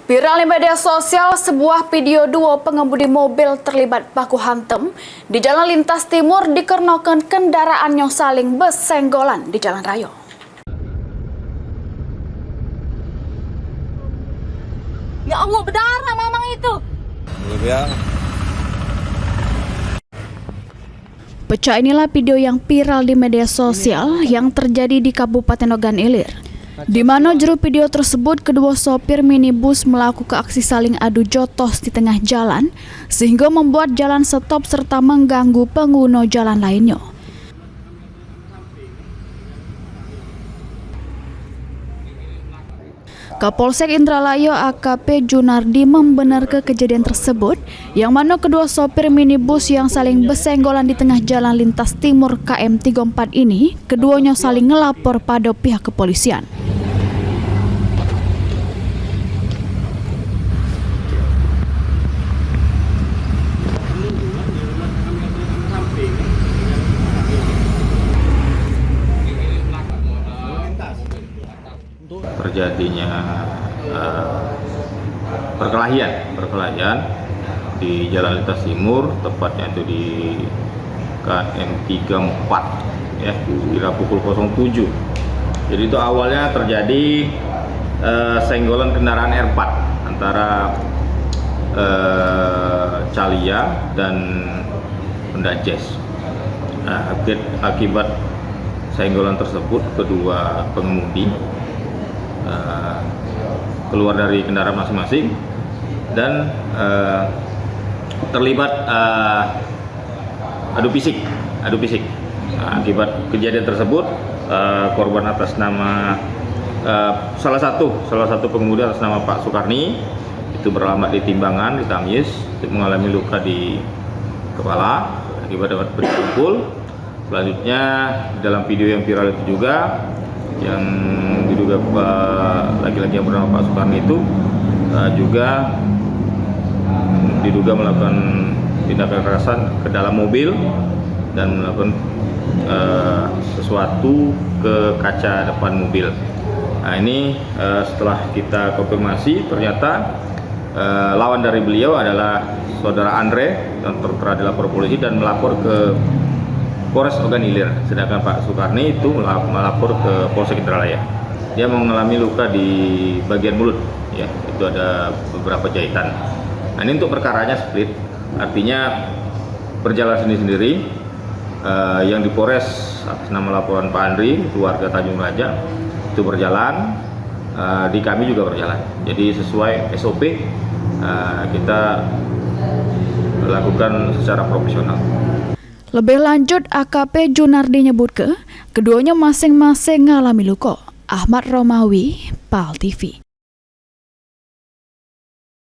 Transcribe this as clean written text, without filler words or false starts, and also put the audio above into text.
Viral di media sosial sebuah video duo pengemudi mobil terlibat baku hantam di Jalan Lintas Timur dikarenakan kendaraannya saling bersenggolan di jalan raya. Ya Allah, berdarah mamang itu. Pecah inilah video yang viral di media sosial yang terjadi di Kabupaten Ogan Ilir. Di mana juru video tersebut kedua sopir minibus melakukan aksi saling adu jotos di tengah jalan sehingga membuat jalan stop serta mengganggu pengguna jalan lainnya. Kapolsek Indralaya AKP Junardi membenarkan kejadian tersebut, yang mana kedua sopir minibus yang saling bersenggolan di tengah jalan lintas timur KM 34 ini, keduanya saling ngelapor pada pihak kepolisian. Terjadinya perkelahian di Jalan Lintas Timur, tepatnya itu di KM 34 ya, kira pukul 07. Jadi itu awalnya terjadi senggolan kendaraan R4 antara Calia dan Honda Jazz. Nah, akibat senggolan tersebut kedua pengemudi keluar dari kendaraan masing-masing dan terlibat adu fisik. Akibat kejadian tersebut korban atas nama salah satu pengemudi atas nama Pak Sukarni itu beralamat di Timbangan, di Tamyiz, mengalami luka di kepala akibat dapat berkumpul. Selanjutnya dalam video yang viral itu juga yang diduga laki-laki yang bernama Pak Sukarni itu juga diduga melakukan tindakan kekerasan ke dalam mobil dan melakukan sesuatu ke kaca depan mobil. Nah ini setelah kita konfirmasi ternyata lawan dari beliau adalah saudara Andre yang telah dilapor polisi dan melapor ke Polres Ogan Ilir, sedangkan Pak Sukarni itu melapor ke Polsek Indralaya. Dia mengalami luka di bagian mulut, ya, itu ada beberapa jahitan. Nah, ini untuk perkaranya split, artinya berjalan sendiri-sendiri. Yang di Polres atas nama laporan Pak Andri, keluarga Tanjung Raja, itu berjalan, di kami juga berjalan. Jadi sesuai SOP kita lakukan secara profesional. Lebih lanjut, AKP Junardi nyebut keduanya masing-masing ngalami luka. Ahmad Romawi, PAL TV.